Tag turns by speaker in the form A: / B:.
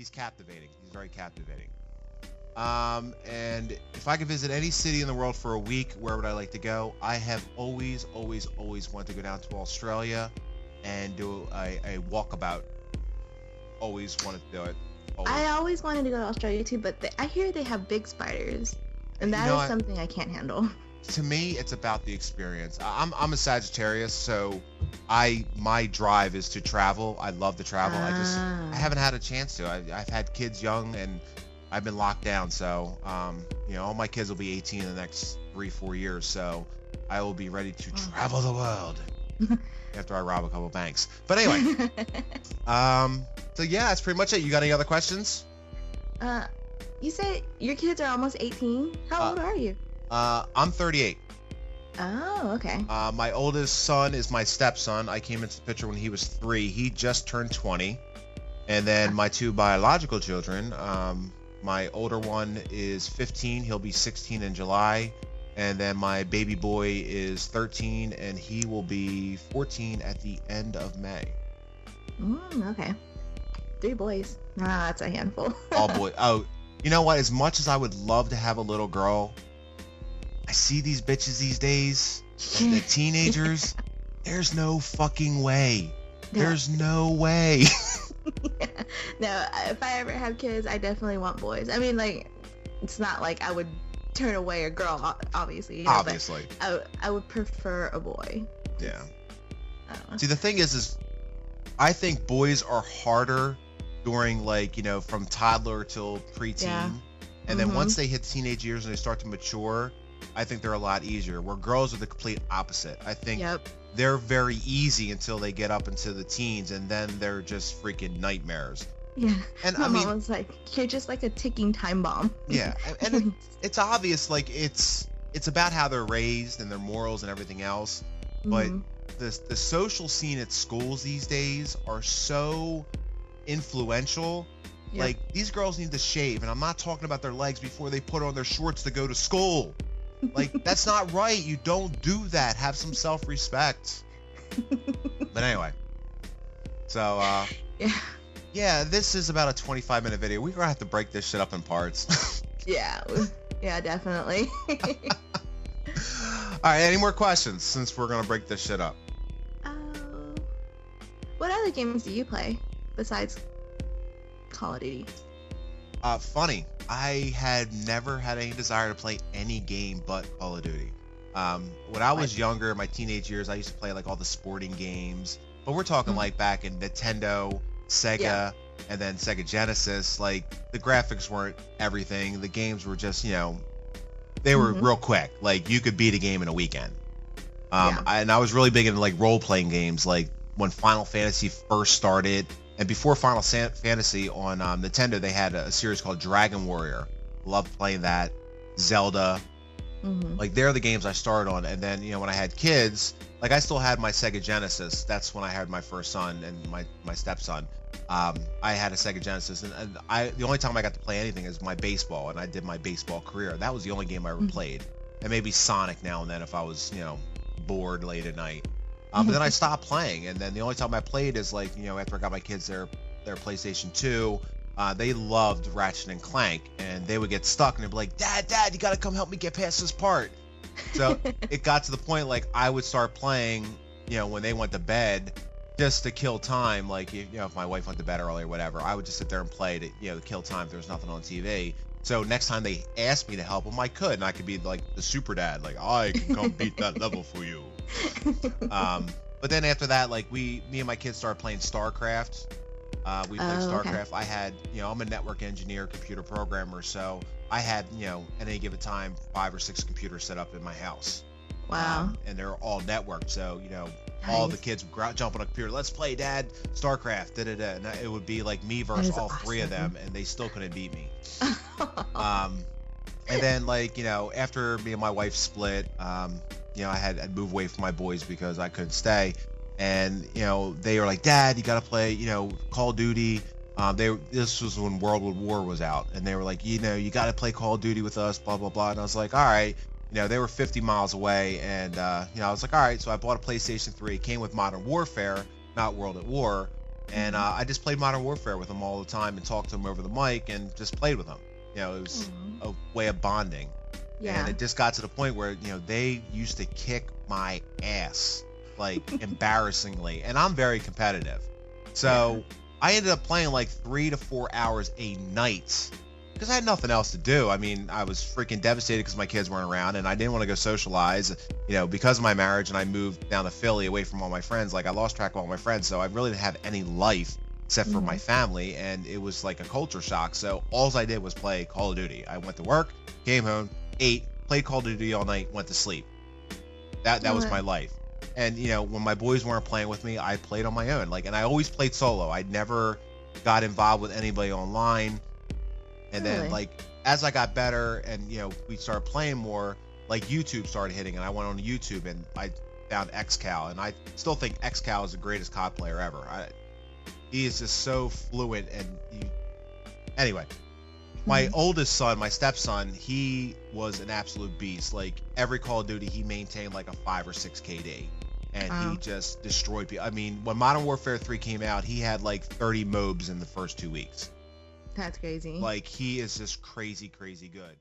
A: he's captivating. He's very captivating. And if I could visit any city in the world for a week, where would I like to go? I have always wanted to go down to Australia and do a walkabout. Always wanted to do it. Always.
B: I always wanted to go to Australia too, but I hear they have big spiders, and that is something I can't handle.
A: To me, it's about the experience. I'm a Sagittarius, so my drive is to travel. I love to travel. I haven't had a chance to. I've had kids young, and I've been locked down. So all my kids will be 18 in the next 3-4 years. So I will be ready to travel the world after I rob a couple banks. But anyway, so yeah, that's pretty much it. You got any other questions?
B: You said your kids are almost 18. How old are you?
A: I'm 38.
B: Oh, okay.
A: My oldest son is my stepson. I came into the picture when he was 3. He just turned 20. And then my 2 biological children, my older one is 15. He'll be 16 in July. And then my baby boy is 13, and he will be 14 at the end of May.
B: Okay. 3 boys. That's a handful.
A: All boys. Oh, you know what? As much as I would love to have a little girl, I see these bitches these days, and the teenagers, there's no fucking way. There's no way.
B: No, if I ever have kids, I definitely want boys. I mean, like, it's not like I would turn away a girl, obviously.
A: Obviously.
B: I would prefer a boy.
A: Yeah. See, the thing is I think boys are harder during, like, from toddler till preteen. Yeah. And then once they hit teenage years and they start to mature, I think they're a lot easier. Where girls are the complete opposite. I think they're very easy until they get up into the teens, and then they're just freaking nightmares.
B: Yeah. And my mom was like, "You're just like a ticking time bomb."
A: Yeah, and it's obvious. Like, it's about how they're raised and their morals and everything else. But the social scene at schools these days are so influential. Yep. Like, these girls need to shave, and I'm not talking about their legs before they put on their shorts to go to school. Like, that's not right. You don't do that. Have some self-respect. But anyway, so yeah, this is about a 25-minute video. We're gonna have to break this shit up in parts.
B: yeah, definitely.
A: All right, any more questions since we're gonna break this shit up?
B: What other games do you play besides Call of Duty?
A: Funny, I had never had any desire to play any game but Call of Duty. When I was younger, in my teenage years, I used to play like all the sporting games, but we're talking like back in Nintendo, Sega, and then Sega Genesis. Like, the graphics weren't everything. The games were just, they were real quick. Like, you could beat a game in a weekend. And I was really big into like role-playing games, like when Final Fantasy first started. And before Final Fantasy on Nintendo, they had a series called Dragon Warrior. Loved playing that. Zelda. Like, they're the games I started on. And then, when I had kids, like, I still had my Sega Genesis. That's when I had my first son and my stepson. I had a Sega Genesis. And the only time I got to play anything is my baseball. And I did my baseball career. That was the only game I ever played. And maybe Sonic now and then if I was, bored late at night. But then I stopped playing, and then the only time I played is like, after I got my kids their PlayStation 2, they loved Ratchet and Clank, and they would get stuck, and they'd be like, Dad, you gotta come help me get past this part. So it got to the point, like, I would start playing, when they went to bed, just to kill time. Like, if my wife went to bed early or whatever, I would just sit there and play to kill time if there was nothing on TV. So next time they asked me to help them, I could, and I could be like the super dad, like, I can come beat that level for you. But then after that, like, me and my kids started playing StarCraft. We played StarCraft. Okay. I had, I'm a network engineer, computer programmer, so I had, at any given time, 5 or 6 computers set up in my house.
B: Wow.
A: And they're all networked, so, all the kids would jump on a computer. Let's play, Dad, StarCraft, da-da-da. And it would be like me versus all 3 of them, and they still couldn't beat me. And then, like, after me and my wife split, I'd move away from my boys because I couldn't stay. And, they were like, Dad, you got to play, Call of Duty. This was when World War was out. And they were like, you got to play Call of Duty with us, blah, blah, blah. And I was like, all right. They were 50 miles away. And, I was like, all right. So I bought a PlayStation 3. It came with Modern Warfare, not World at War. And
B: Mhm.
A: I just played Modern Warfare with him all the time and talked to him over the mic and just played with him. It was
B: Aw.
A: a way of bonding. And
B: Yeah.
A: it just got to the point where, they used to kick my ass, like embarrassingly. And I'm very competitive.
B: Yeah.
A: So I ended up playing like 3 to 4 hours a night because I had nothing else to do. I mean, I was freaking devastated because my kids weren't around and I didn't want to go socialize, because of my marriage, and I moved down to Philly away from all my friends. Like, I lost track of all my friends. So I really didn't have any life except for my
B: Mhm.
A: family. And it was like a culture shock. So all I did was play Call of Duty. I went to work, came home, ate, played Call of Duty all night, went to sleep. That
B: Oh,
A: was my life. And when my boys weren't playing with me, I played on my own. Like, and I always played solo. I never got involved with anybody online. And then,
B: really?
A: like, as I got better and we started playing more, like, YouTube started hitting, and I went on YouTube and I found XCal, and I still think XCal is the greatest COD player ever. He is just so fluent, and anyway. My
B: Mhm.
A: oldest son, my stepson, he was an absolute beast. Like, every Call of Duty, he maintained like a 5 or 6 KD, and he
B: Wow.
A: just destroyed people. I mean, when Modern Warfare 3 came out, he had like 30 mobs in the first 2 weeks.
B: That's crazy.
A: Like, he is just crazy, crazy good.